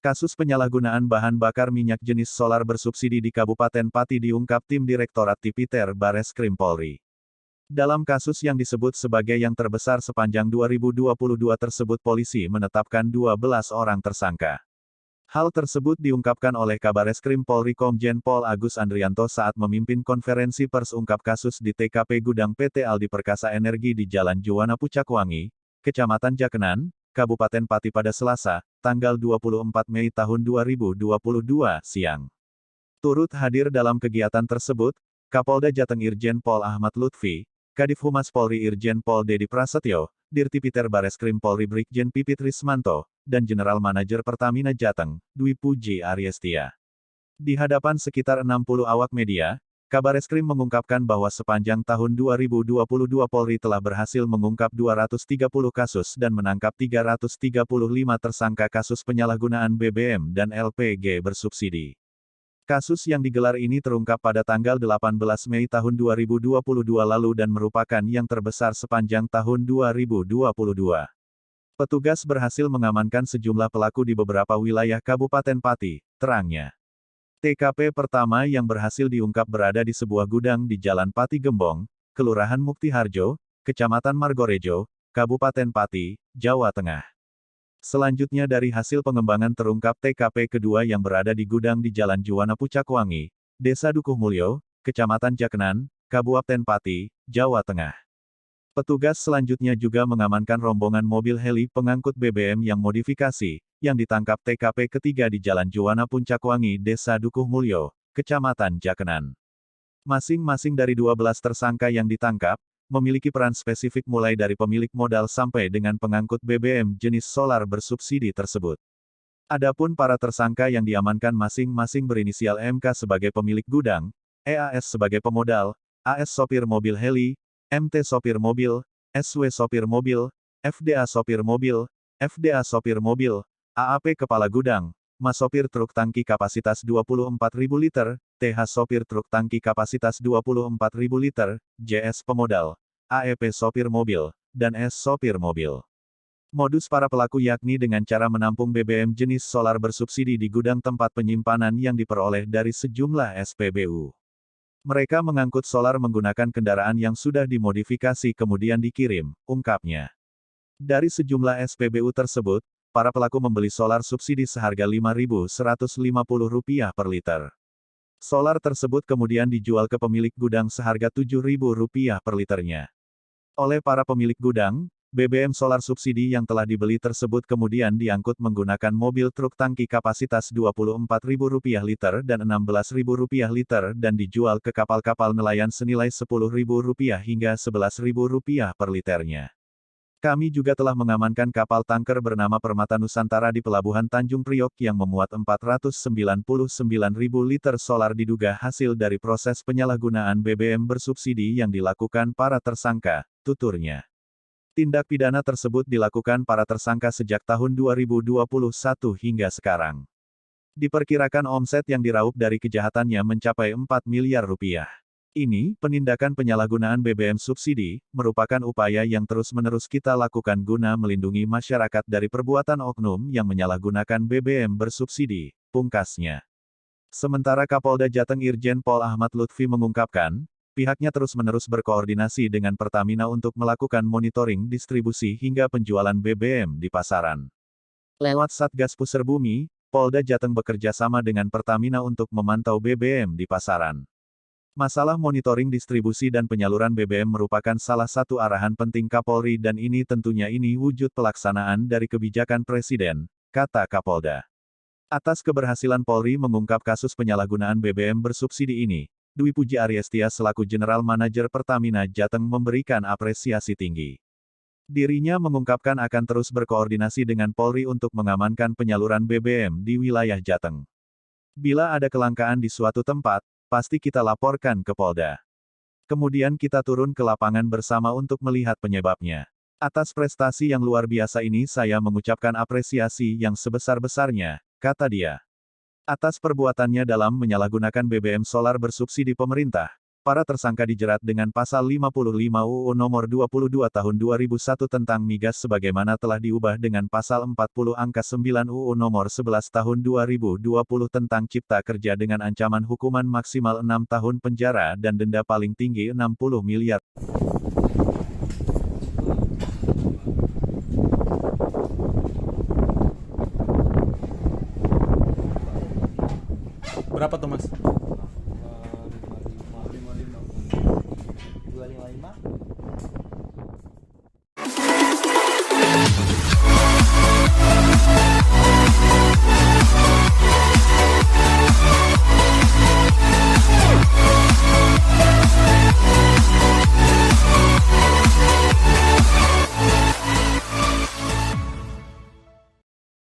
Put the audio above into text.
Kasus penyalahgunaan bahan bakar minyak jenis solar bersubsidi di Kabupaten Pati diungkap tim Direktorat Tipiter Bareskrim Polri. Dalam kasus yang disebut sebagai yang terbesar sepanjang 2022 tersebut polisi menetapkan 12 orang tersangka. Hal tersebut diungkapkan oleh Kabareskrim Polri Komjen Pol Agus Andrianto saat memimpin konferensi pers ungkap kasus di TKP Gudang PT Aldi Perkasa Energi di Jalan Juwana Pucakwangi, Kecamatan Jakenan, Kabupaten Pati pada Selasa, tanggal 24 Mei tahun 2022 siang. Turut hadir dalam kegiatan tersebut, Kapolda Jateng Irjen Pol Ahmad Lutfi, Kadif Humas Polri Irjen Pol Dedi Prasetyo, Dirtipiter Bareskrim Polri Brigjen Pipit Rismanto, dan General Manajer Pertamina Jateng, Dwi Puji Ariestia. Di hadapan sekitar 60 awak media, Kabareskrim mengungkapkan bahwa sepanjang tahun 2022 Polri telah berhasil mengungkap 230 kasus dan menangkap 335 tersangka kasus penyalahgunaan BBM dan LPG bersubsidi. Kasus yang digelar ini terungkap pada tanggal 18 Mei tahun 2022 lalu dan merupakan yang terbesar sepanjang tahun 2022. Petugas berhasil mengamankan sejumlah pelaku di beberapa wilayah Kabupaten Pati, terangnya. TKP pertama yang berhasil diungkap berada di sebuah gudang di Jalan Pati Gembong, Kelurahan Muktiharjo, Kecamatan Margorejo, Kabupaten Pati, Jawa Tengah. Selanjutnya dari hasil pengembangan terungkap TKP kedua yang berada di gudang di Jalan Juwana Pucakwangi, Desa Dukuh Mulyo, Kecamatan Jakenan, Kabupaten Pati, Jawa Tengah. Petugas selanjutnya juga mengamankan rombongan mobil heli pengangkut BBM yang modifikasi, yang ditangkap TKP ketiga di Jalan Juwana Pucakwangi Desa Dukuh Mulyo, Kecamatan Jakenan. Masing-masing dari 12 tersangka yang ditangkap, memiliki peran spesifik mulai dari pemilik modal sampai dengan pengangkut BBM jenis solar bersubsidi tersebut. Adapun para tersangka yang diamankan masing-masing berinisial MK sebagai pemilik gudang, EAS sebagai pemodal, AS sopir mobil heli, MT sopir mobil, SW sopir mobil, FDA sopir mobil, FDA sopir mobil, AAP kepala gudang, MA sopir truk tangki kapasitas 24.000 liter, TH sopir truk tangki kapasitas 24.000 liter, JS pemodal, AEP sopir mobil, dan S sopir mobil. Modus para pelaku yakni dengan cara menampung BBM jenis solar bersubsidi di gudang tempat penyimpanan yang diperoleh dari sejumlah SPBU. Mereka mengangkut solar menggunakan kendaraan yang sudah dimodifikasi kemudian dikirim, ungkapnya. Dari sejumlah SPBU tersebut, para pelaku membeli solar subsidi seharga Rp5.150 per liter. Solar tersebut kemudian dijual ke pemilik gudang seharga Rp7.000 per liternya. Oleh para pemilik gudang, BBM solar subsidi yang telah dibeli tersebut kemudian diangkut menggunakan mobil truk tangki kapasitas Rp24.000 liter dan Rp16.000 liter dan dijual ke kapal-kapal nelayan senilai Rp10.000 hingga Rp11.000 per liternya. Kami juga telah mengamankan kapal tanker bernama Permata Nusantara di Pelabuhan Tanjung Priok yang memuat 499.000 liter solar diduga hasil dari proses penyalahgunaan BBM bersubsidi yang dilakukan para tersangka, tuturnya. Tindak pidana tersebut dilakukan para tersangka sejak tahun 2021 hingga sekarang. Diperkirakan omset yang diraup dari kejahatannya mencapai Rp4 miliar. Ini, penindakan penyalahgunaan BBM subsidi, merupakan upaya yang terus-menerus kita lakukan guna melindungi masyarakat dari perbuatan oknum yang menyalahgunakan BBM bersubsidi, pungkasnya. Sementara Kapolda Jateng Irjen Pol Ahmad Lutfi mengungkapkan, pihaknya terus-menerus berkoordinasi dengan Pertamina untuk melakukan monitoring distribusi hingga penjualan BBM di pasaran. Lewat Satgas Pusar Bumi, Polda Jateng bekerja sama dengan Pertamina untuk memantau BBM di pasaran. Masalah monitoring distribusi dan penyaluran BBM merupakan salah satu arahan penting Kapolri dan ini tentunya wujud pelaksanaan dari kebijakan Presiden, kata Kapolda. Atas keberhasilan Polri mengungkap kasus penyalahgunaan BBM bersubsidi ini, Dwi Puji Ariestia selaku General Manajer Pertamina Jateng memberikan apresiasi tinggi. Dirinya mengungkapkan akan terus berkoordinasi dengan Polri untuk mengamankan penyaluran BBM di wilayah Jateng. Bila ada kelangkaan di suatu tempat, pasti kita laporkan ke Polda. Kemudian kita turun ke lapangan bersama untuk melihat penyebabnya. Atas prestasi yang luar biasa ini saya mengucapkan apresiasi yang sebesar-besarnya, kata dia. Atas perbuatannya dalam menyalahgunakan BBM solar bersubsidi pemerintah, Para tersangka dijerat dengan pasal 55 UU nomor 22 tahun 2001 tentang migas sebagaimana telah diubah dengan pasal 40 angka 9 UU nomor 11 tahun 2020 tentang cipta kerja dengan ancaman hukuman maksimal 6 tahun penjara dan denda paling tinggi 60 miliar. Berapa tuh, Mas?